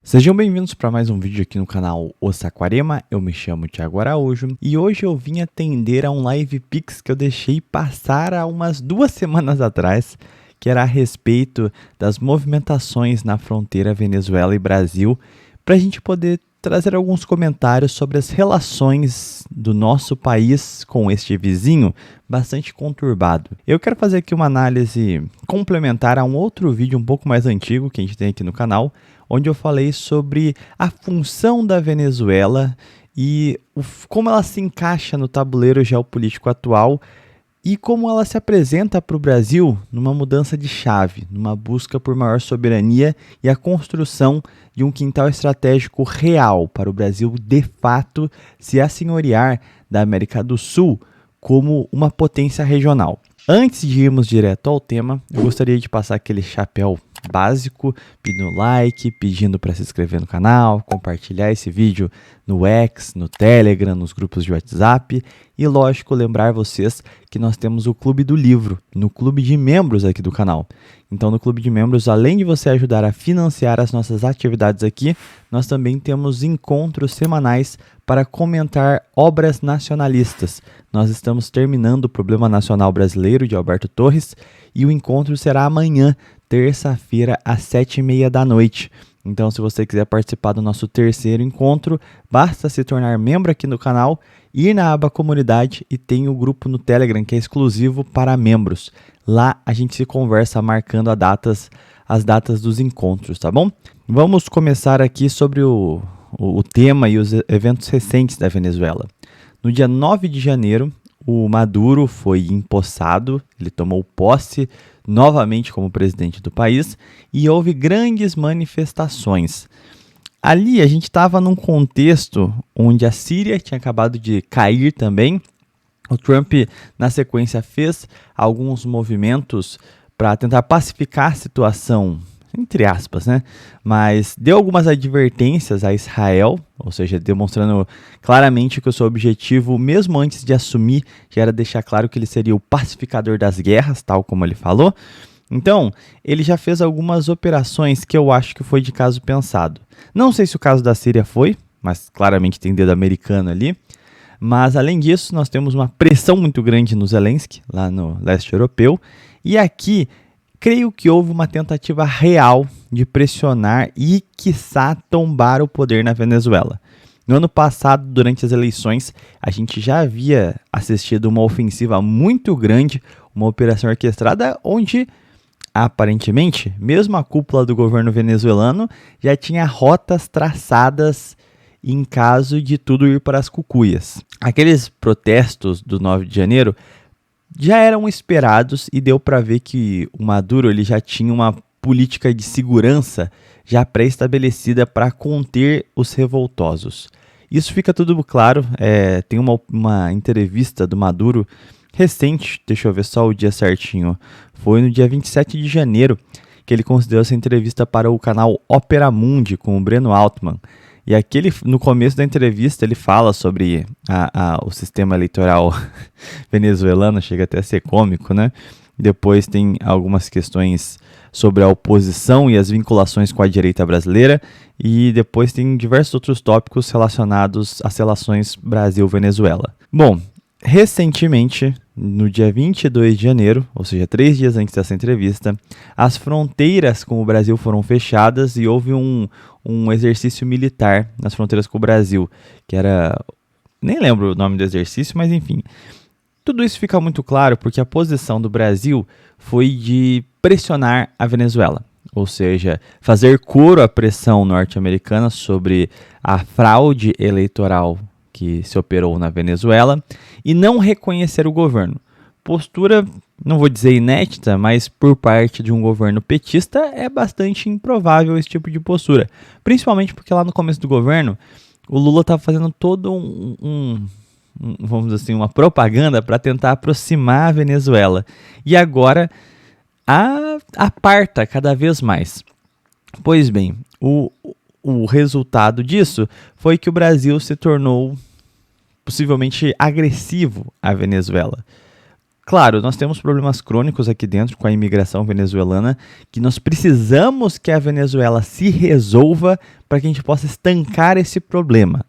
Sejam bem-vindos para mais um vídeo aqui no canal O Saquarema. Eu me chamo Thiago Araújo e hoje eu vim atender a um live pix que eu deixei passar há umas 2 semanas atrás, que era a respeito das movimentações na fronteira Venezuela e Brasil, para a gente poder trazer alguns comentários sobre as relações do nosso país com este vizinho bastante conturbado. Eu quero fazer aqui uma análise complementar a um outro vídeo um pouco mais antigo que a gente tem aqui no canal, onde eu falei sobre a função da Venezuela e como ela se encaixa no tabuleiro geopolítico atual e como ela se apresenta para o Brasil numa mudança de chave, numa busca por maior soberania e a construção de um quintal estratégico real para o Brasil, de fato, se assenhorear da América do Sul como uma potência regional. Antes de irmos direto ao tema, eu gostaria de passar aquele chapéu básico, pedindo like, pedindo para se inscrever no canal, compartilhar esse vídeo no X, no Telegram, nos grupos de WhatsApp e, lógico, lembrar vocês que nós temos o Clube do Livro, no clube de membros aqui do canal. Então, no Clube de Membros, além de você ajudar a financiar as nossas atividades aqui, nós também temos encontros semanais para comentar obras nacionalistas. Nós estamos terminando o Problema Nacional Brasileiro, de Alberto Torres, e o encontro será amanhã, terça-feira, às 7h30 da noite. Então, se você quiser participar do nosso terceiro encontro, basta se tornar membro aqui no canal, ir na aba Comunidade e tem o grupo no Telegram que é exclusivo para membros. Lá a gente se conversa marcando as datas dos encontros, tá bom? Vamos começar aqui sobre o tema e os eventos recentes da Venezuela. No dia 9 de janeiro, o Maduro foi empossado, ele tomou posse novamente como presidente do país e houve grandes manifestações. Ali a gente estava num contexto onde a Síria tinha acabado de cair também. O Trump, na sequência, fez alguns movimentos para tentar pacificar a situação, entre aspas, né? Mas deu algumas advertências a Israel, ou seja, demonstrando claramente que o seu objetivo, mesmo antes de assumir, já era deixar claro que ele seria o pacificador das guerras, tal como ele falou. Então, ele já fez algumas operações que eu acho que foi de caso pensado. Não sei se o caso da Síria foi, mas claramente tem dedo americano ali. Mas, além disso, nós temos uma pressão muito grande no Zelensky, lá no leste europeu. E aqui, creio que houve uma tentativa real de pressionar e, quiçá, tombar o poder na Venezuela. No ano passado, durante as eleições, a gente já havia assistido uma ofensiva muito grande, uma operação orquestrada onde, aparentemente, mesmo a cúpula do governo venezuelano já tinha rotas traçadas em caso de tudo ir para as cucuias. Aqueles protestos do 9 de janeiro já eram esperados e deu para ver que o Maduro ele já tinha uma política de segurança já pré-estabelecida para conter os revoltosos. Isso fica tudo claro, tem uma entrevista do Maduro recente, deixa eu ver só o dia certinho, foi no dia 27 de janeiro que ele concedeu essa entrevista para o canal Opera Mundi com o Breno Altman. E aqui, no começo da entrevista, ele fala sobre o sistema eleitoral venezuelano, chega até a ser cômico, né? Depois tem algumas questões sobre a oposição e as vinculações com a direita brasileira. E depois tem diversos outros tópicos relacionados às relações Brasil-Venezuela. Bom, recentemente, no dia 22 de janeiro, ou seja, 3 dias antes dessa entrevista, as fronteiras com o Brasil foram fechadas e houve um exercício militar nas fronteiras com o Brasil, que era... nem lembro o nome do exercício, mas enfim. Tudo isso fica muito claro porque a posição do Brasil foi de pressionar a Venezuela, ou seja, fazer coro à pressão norte-americana sobre a fraude eleitoral que se operou na Venezuela e não reconhecer o governo. Postura, não vou dizer inédita, mas por parte de um governo petista é bastante improvável esse tipo de postura. Principalmente porque lá no começo do governo, o Lula estava fazendo todo vamos dizer assim, uma propaganda para tentar aproximar a Venezuela. E agora aparta cada vez mais. Pois bem, o resultado disso foi que o Brasil se tornou possivelmente agressivo à Venezuela. Claro, nós temos problemas crônicos aqui dentro com a imigração venezuelana, que nós precisamos que a Venezuela se resolva para que a gente possa estancar esse problema.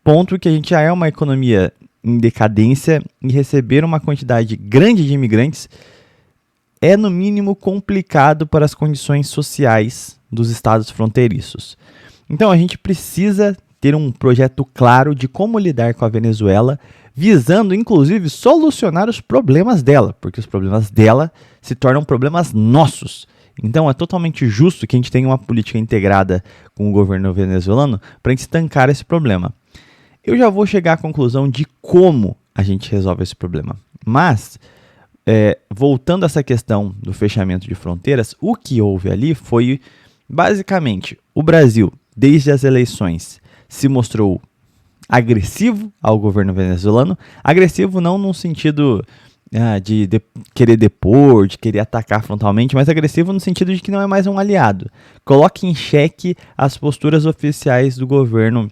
Ponto que a gente já é uma economia em decadência e receber uma quantidade grande de imigrantes é, no mínimo, complicado para as condições sociais dos estados fronteiriços. Então, a gente precisa ter um projeto claro de como lidar com a Venezuela, visando, inclusive, solucionar os problemas dela, porque os problemas dela se tornam problemas nossos. Então, é totalmente justo que a gente tenha uma política integrada com o governo venezuelano para a gente estancar esse problema. Eu já vou chegar à conclusão de como a gente resolve esse problema. Mas, voltando a essa questão do fechamento de fronteiras, o que houve ali foi, basicamente, o Brasil, desde as eleições, se mostrou agressivo ao governo venezuelano. Agressivo não no sentido de querer depor, de querer atacar frontalmente, mas agressivo no sentido de que não é mais um aliado. Coloque em xeque as posturas oficiais do governo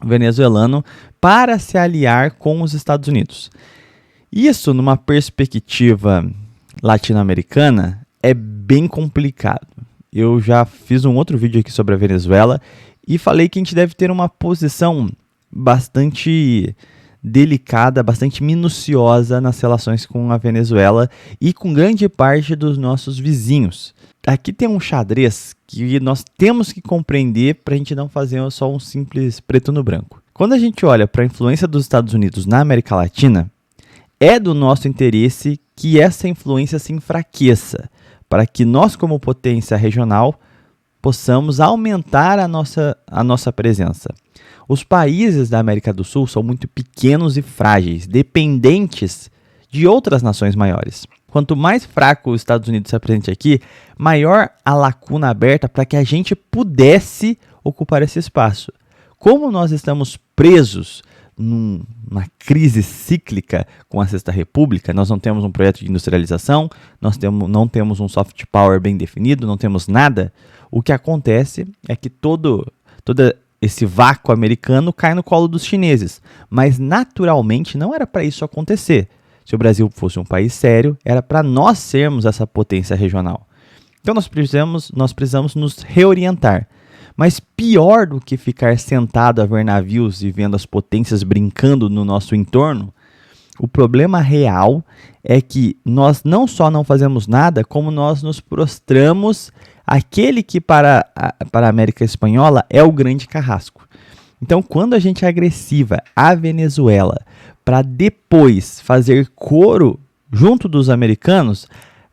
venezuelano para se aliar com os Estados Unidos. Isso, numa perspectiva latino-americana, é bem complicado. Eu já fiz um outro vídeo aqui sobre a Venezuela e falei que a gente deve ter uma posição bastante delicada, bastante minuciosa nas relações com a Venezuela e com grande parte dos nossos vizinhos. Aqui tem um xadrez que nós temos que compreender para a gente não fazer só um simples preto no branco. Quando a gente olha para a influência dos Estados Unidos na América Latina, é do nosso interesse que essa influência se enfraqueça, para que nós, como potência regional, possamos aumentar a nossa presença. Os países da América do Sul são muito pequenos e frágeis, dependentes de outras nações maiores. Quanto mais fraco os Estados Unidos se apresente aqui, maior a lacuna aberta para que a gente pudesse ocupar esse espaço. Como nós estamos presos numa crise cíclica com a Sexta República, nós não temos um projeto de industrialização, não temos um soft power bem definido, não temos nada, o que acontece é que todo esse vácuo americano cai no colo dos chineses. Mas, naturalmente, não era para isso acontecer. Se o Brasil fosse um país sério, era para nós sermos essa potência regional. Então, nós precisamos nos reorientar. Mas pior do que ficar sentado a ver navios e vendo as potências brincando no nosso entorno, o problema real é que nós não só não fazemos nada, como nós nos prostramos àquele que para a América Espanhola é o grande carrasco. Então, quando a gente é agressiva à Venezuela para depois fazer coro junto dos americanos,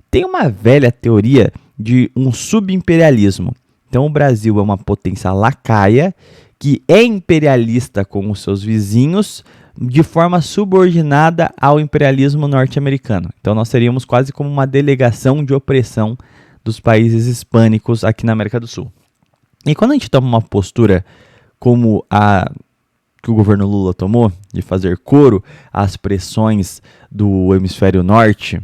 tem uma velha teoria de um subimperialismo. Então, o Brasil é uma potência lacaia que é imperialista com os seus vizinhos de forma subordinada ao imperialismo norte-americano. Então, nós seríamos quase como uma delegação de opressão dos países hispânicos aqui na América do Sul. E quando a gente toma uma postura como a que o governo Lula tomou, de fazer coro às pressões do hemisfério norte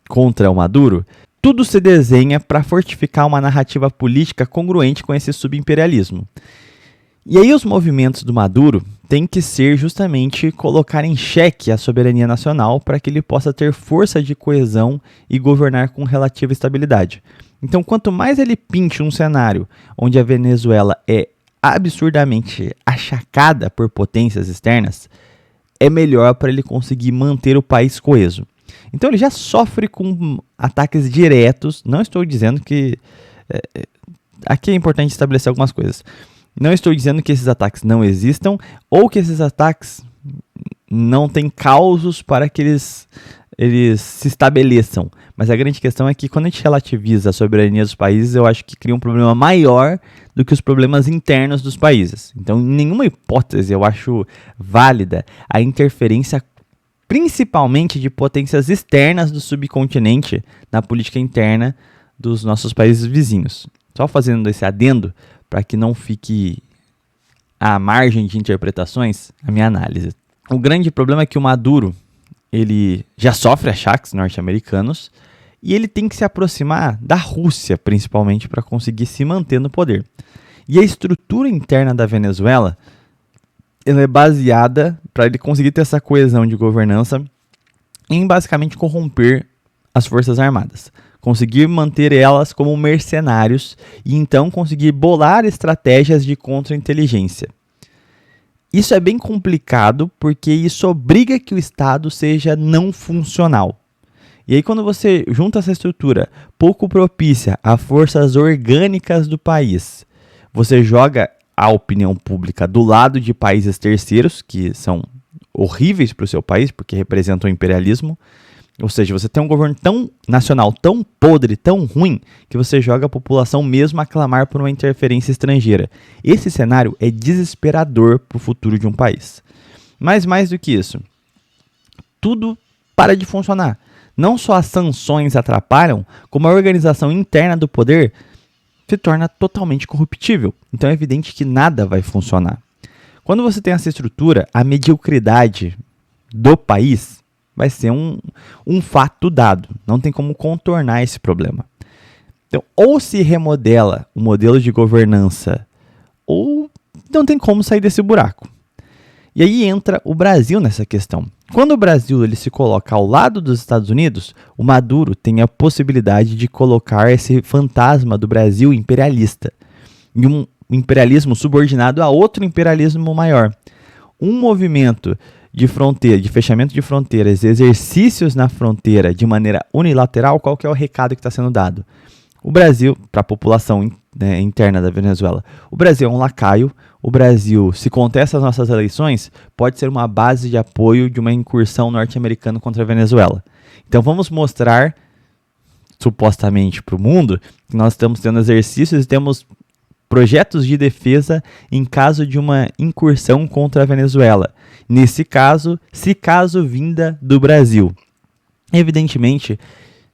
contra o Maduro, tudo se desenha para fortificar uma narrativa política congruente com esse subimperialismo. E aí os movimentos do Maduro têm que ser justamente colocar em xeque a soberania nacional para que ele possa ter força de coesão e governar com relativa estabilidade. Então, quanto mais ele pinte um cenário onde a Venezuela é absurdamente achacada por potências externas, é melhor para ele conseguir manter o país coeso. Então ele já sofre com ataques diretos. Não estou dizendo que... aqui é importante estabelecer algumas coisas. Não estou dizendo que esses ataques não existam ou que esses ataques não têm causos para que eles se estabeleçam. Mas a grande questão é que quando a gente relativiza a soberania dos países, eu acho que cria um problema maior do que os problemas internos dos países. Então, em nenhuma hipótese eu acho válida a interferência principalmente de potências externas do subcontinente na política interna dos nossos países vizinhos. Só fazendo esse adendo, para que não fique à margem de interpretações, a minha análise. O grande problema é que o Maduro, ele já sofre achaques norte-americanos e ele tem que se aproximar da Rússia, principalmente, para conseguir se manter no poder. E a estrutura interna da Venezuela, ela é baseada, para ele conseguir ter essa coesão de governança, em basicamente corromper as Forças Armadas. Conseguir manter elas como mercenários e então conseguir bolar estratégias de contra-inteligência. Isso é bem complicado porque isso obriga que o Estado seja não funcional. E aí quando você junta essa estrutura pouco propícia a forças orgânicas do país, você joga a opinião pública do lado de países terceiros, que são horríveis para o seu país, porque representam o imperialismo. Ou seja, você tem um governo tão nacional, tão podre, tão ruim, que você joga a população mesmo a clamar por uma interferência estrangeira. Esse cenário é desesperador para o futuro de um país. Mas mais do que isso, tudo para de funcionar. Não só as sanções atrapalham, como a organização interna do poder se torna totalmente corruptível. Então é evidente que nada vai funcionar. Quando você tem essa estrutura, a mediocridade do país vai ser um fato dado. Não tem como contornar esse problema. Então, ou se remodela o modelo de governança, ou não tem como sair desse buraco. E aí entra o Brasil nessa questão. Quando o Brasil ele se coloca ao lado dos Estados Unidos, o Maduro tem a possibilidade de colocar esse fantasma do Brasil imperialista. E um imperialismo subordinado a outro imperialismo maior. Um movimento de fronteira, de fechamento de fronteiras, exercícios na fronteira de maneira unilateral, qual que é o recado que está sendo dado? O Brasil, para a população interna da Venezuela, o Brasil é um lacaio, o Brasil, se contesta as nossas eleições, pode ser uma base de apoio de uma incursão norte-americana contra a Venezuela. Então vamos mostrar, supostamente para o mundo, que nós estamos tendo exercícios e temos projetos de defesa em caso de uma incursão contra a Venezuela. Nesse caso, se caso vinda do Brasil. Evidentemente,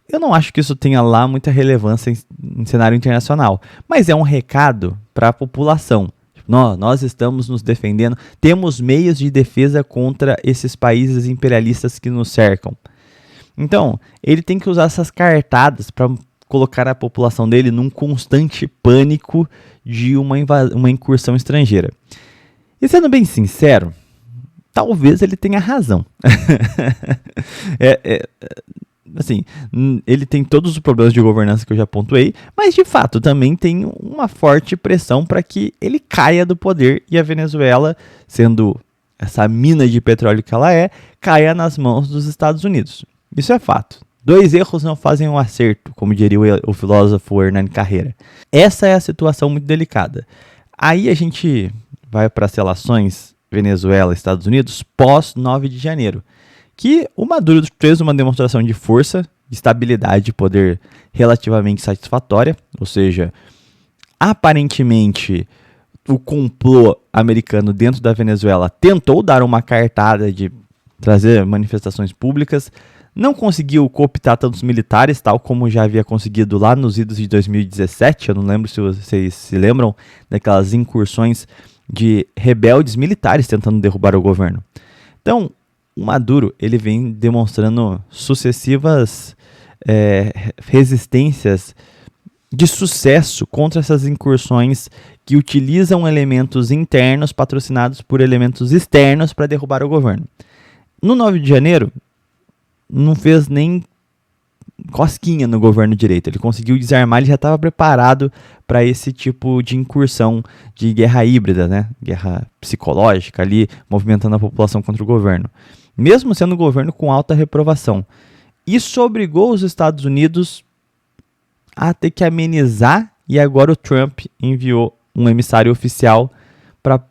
eu não acho que isso tenha lá muita relevância em cenário internacional, mas é um recado para a população. Nós estamos nos defendendo, temos meios de defesa contra esses países imperialistas que nos cercam. Então, ele tem que usar essas cartadas para colocar a população dele num constante pânico de uma incursão estrangeira. E sendo bem sincero, talvez ele tenha razão. Assim, ele tem todos os problemas de governança que eu já pontuei, mas de fato também tem uma forte pressão para que ele caia do poder e a Venezuela, sendo essa mina de petróleo que ela é, caia nas mãos dos Estados Unidos. Isso é fato. 2 erros não fazem um acerto, como diria o filósofo Hernán Carrera. Essa é a situação muito delicada. Aí a gente vai para as relações Venezuela-Estados Unidos pós 9 de janeiro. Que o Maduro fez uma demonstração de força, de estabilidade, de poder relativamente satisfatória, ou seja, aparentemente o complô americano dentro da Venezuela tentou dar uma cartada de trazer manifestações públicas, não conseguiu cooptar tantos militares, tal como já havia conseguido lá nos idos de 2017, eu não lembro se vocês se lembram daquelas incursões de rebeldes militares tentando derrubar o governo. Então, o Maduro ele vem demonstrando sucessivas resistências de sucesso contra essas incursões que utilizam elementos internos patrocinados por elementos externos para derrubar o governo. No 9 de janeiro, não fez nem cosquinha no governo direito. Ele conseguiu desarmar, ele já estava preparado para esse tipo de incursão de guerra híbrida, né? Guerra psicológica ali, movimentando a população contra o governo. Mesmo sendo um governo com alta reprovação. Isso obrigou os Estados Unidos a ter que amenizar, e agora o Trump enviou um emissário oficial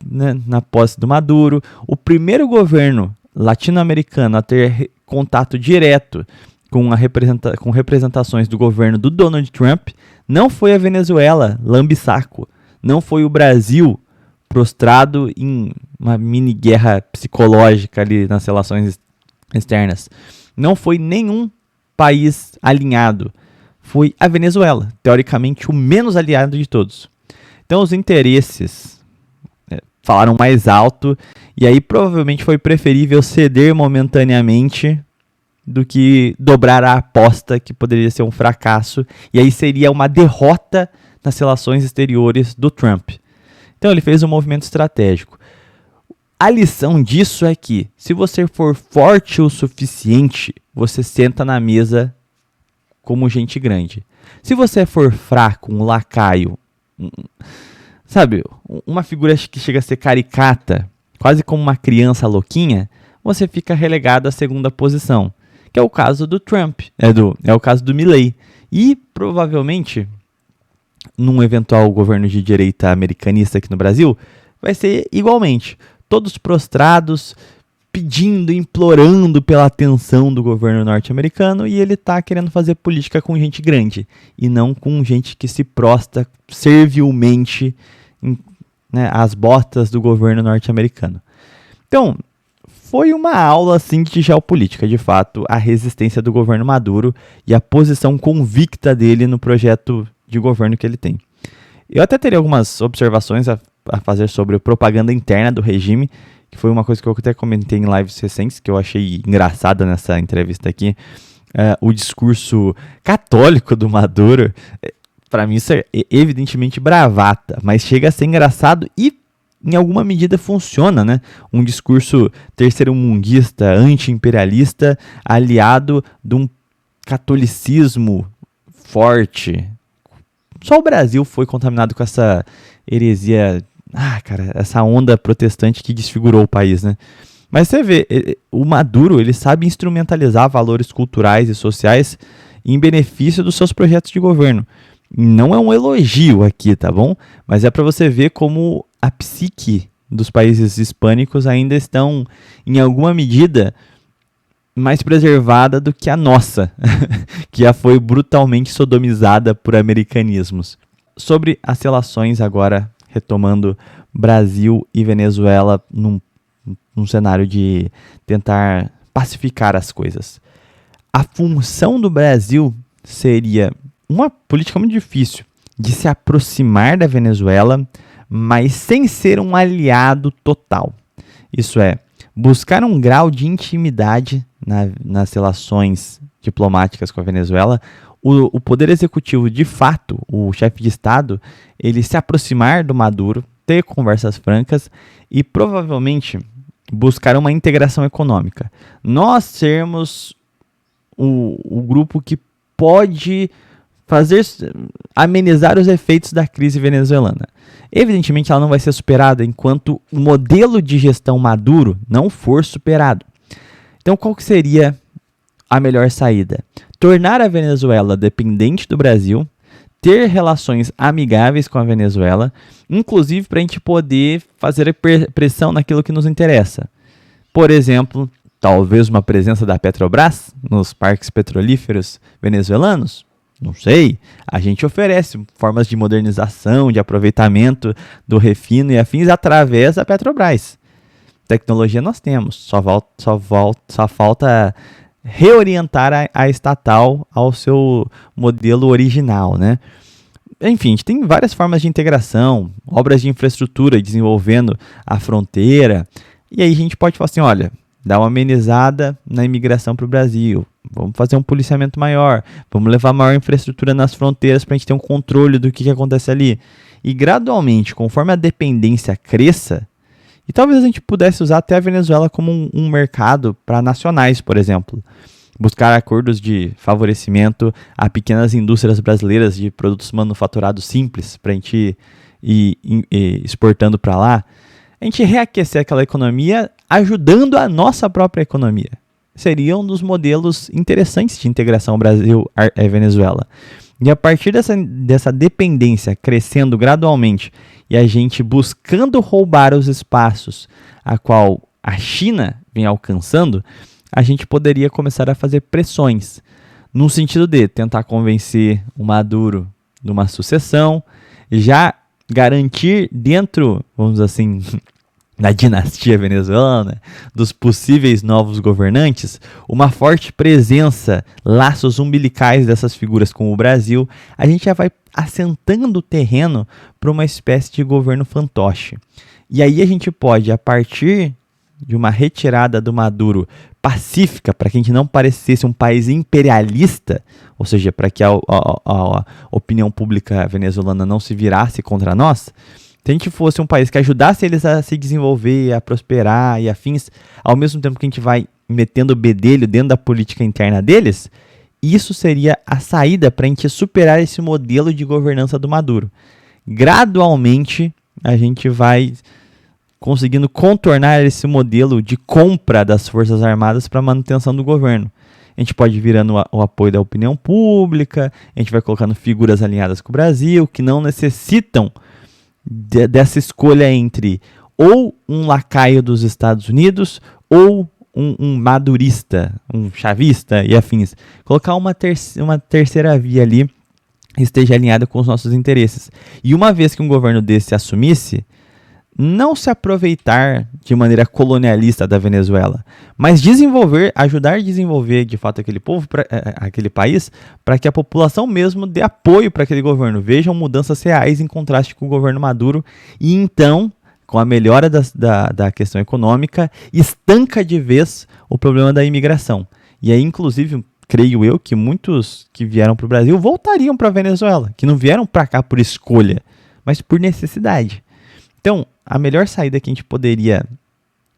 na posse do Maduro. O primeiro governo latino-americano a ter contato direto com representações do governo do Donald Trump não foi a Venezuela, lambe-saco. Não foi o Brasil, prostrado em uma mini guerra psicológica ali nas relações externas. Não foi nenhum país alinhado. Foi a Venezuela, teoricamente o menos aliado de todos. Então os interesses falaram mais alto, e aí provavelmente foi preferível ceder momentaneamente do que dobrar a aposta, que poderia ser um fracasso, e aí seria uma derrota nas relações exteriores do Trump. Então ele fez um movimento estratégico. A lição disso é que, se você for forte o suficiente você senta na mesa como gente grande. Se você for fraco, um lacaio, sabe, uma figura que chega a ser caricata, quase como uma criança louquinha, você fica relegado à segunda posição, que é o caso do Trump, é o caso do Milley. E provavelmente, num eventual governo de direita americanista aqui no Brasil, vai ser igualmente. Todos prostrados, pedindo, implorando pela atenção do governo norte-americano, e ele está querendo fazer política com gente grande, e não com gente que se prostra servilmente às botas do governo norte-americano. Então, foi uma aula assim, de geopolítica, de fato, a resistência do governo Maduro e a posição convicta dele no projeto de governo que ele tem. Eu até teria algumas observações a fazer sobre a propaganda interna do regime, que foi uma coisa que eu até comentei em lives recentes, que eu achei engraçada nessa entrevista aqui. O discurso católico do Maduro, para mim isso é evidentemente bravata, mas chega a ser engraçado e em alguma medida funciona, né? Um discurso terceiro-mundista, anti-imperialista, aliado de um catolicismo forte. Só o Brasil foi contaminado com essa heresia, essa onda protestante que desfigurou o país, né? Mas você vê, o Maduro, ele sabe instrumentalizar valores culturais e sociais em benefício dos seus projetos de governo. Não é um elogio aqui, tá bom? Mas é para você ver como a psique dos países hispânicos ainda estão, em alguma medida, mais preservada do que a nossa, que já foi brutalmente sodomizada por americanismos. Sobre as relações agora, retomando Brasil e Venezuela num cenário de tentar pacificar as coisas. A função do Brasil seria uma política muito difícil de se aproximar da Venezuela, mas sem ser um aliado total. Isso é, buscar um grau de intimidade nas relações diplomáticas com a Venezuela, o poder executivo, de fato, o chefe de Estado, ele se aproximar do Maduro, ter conversas francas e provavelmente buscar uma integração econômica. Nós sermos o grupo que pode amenizar os efeitos da crise venezuelana. Evidentemente, ela não vai ser superada enquanto o modelo de gestão Maduro não for superado. Então, qual que seria a melhor saída? Tornar a Venezuela dependente do Brasil, ter relações amigáveis com a Venezuela, inclusive para a gente poder fazer pressão naquilo que nos interessa. Por exemplo, talvez uma presença da Petrobras nos parques petrolíferos venezuelanos? Não sei. A gente oferece formas de modernização, de aproveitamento do refino e afins através da Petrobras. Tecnologia nós temos, só falta reorientar a estatal ao seu modelo original, né? Enfim, a gente tem várias formas de integração, obras de infraestrutura desenvolvendo a fronteira, e aí a gente pode falar assim, olha, dá uma amenizada na imigração para o Brasil, vamos fazer um policiamento maior, vamos levar maior infraestrutura nas fronteiras para a gente ter um controle do que acontece ali. E gradualmente, conforme a dependência cresça, e talvez a gente pudesse usar até a Venezuela como um mercado para nacionais, por exemplo. Buscar acordos de favorecimento a pequenas indústrias brasileiras de produtos manufaturados simples para a gente ir exportando para lá. A gente reaquecer aquela economia ajudando a nossa própria economia. Seria um dos modelos interessantes de integração Brasil-Venezuela. E a partir dessa dependência crescendo gradualmente e a gente buscando roubar os espaços a qual a China vem alcançando, a gente poderia começar a fazer pressões no sentido de tentar convencer o Maduro de uma sucessão, já garantir dentro, vamos dizer assim, da dinastia venezuelana, dos possíveis novos governantes, uma forte presença, laços umbilicais dessas figuras com o Brasil, a gente já vai assentando o terreno para uma espécie de governo fantoche. E aí a gente pode, a partir de uma retirada do Maduro pacífica, para que a gente não parecesse um país imperialista, ou seja, para que a opinião pública venezuelana não se virasse contra nós, Se a gente fosse um país que ajudasse eles a se desenvolver, a prosperar e afins, ao mesmo tempo que a gente vai metendo o bedelho dentro da política interna deles, isso seria a saída para a gente superar esse modelo de governança do Maduro. Gradualmente, a gente vai conseguindo contornar esse modelo de compra das Forças Armadas para a manutenção do governo. A gente pode ir virando o apoio da opinião pública, a gente vai colocando figuras alinhadas com o Brasil, que não necessitam dessa escolha entre ou um lacaio dos Estados Unidos ou um madurista, um chavista e afins. Colocar uma terceira via ali que esteja alinhada com os nossos interesses. E uma vez que um governo desse assumisse, não se aproveitar de maneira colonialista da Venezuela, mas ajudar a desenvolver de fato aquele povo, aquele país, para que a população mesmo dê apoio para aquele governo, vejam mudanças reais em contraste com o governo Maduro, e então, com a melhora da questão econômica, estanca de vez o problema da imigração. E aí, inclusive, creio eu que muitos que vieram para o Brasil voltariam para a Venezuela, que não vieram para cá por escolha, mas por necessidade. Então, a melhor saída que a gente poderia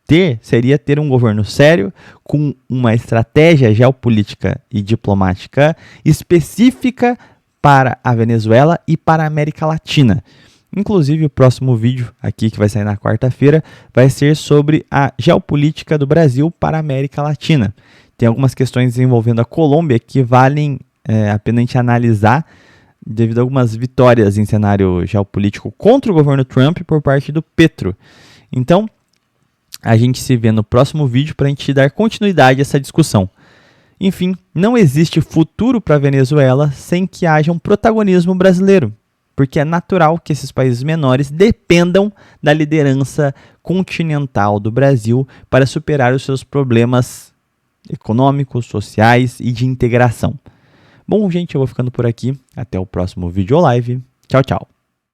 ter seria ter um governo sério, com uma estratégia geopolítica e diplomática específica para a Venezuela e para a América Latina. Inclusive, o próximo vídeo aqui, que vai sair na quarta-feira, vai ser sobre a geopolítica do Brasil para a América Latina. Tem algumas questões envolvendo a Colômbia que valem a pena a gente analisar, devido a algumas vitórias em cenário geopolítico contra o governo Trump por parte do Petro. Então, a gente se vê no próximo vídeo para a gente dar continuidade a essa discussão. Enfim, não existe futuro para a Venezuela sem que haja um protagonismo brasileiro, porque é natural que esses países menores dependam da liderança continental do Brasil para superar os seus problemas econômicos, sociais e de integração. Bom, gente, eu vou ficando por aqui. Até o próximo vídeo ou live. Tchau, tchau.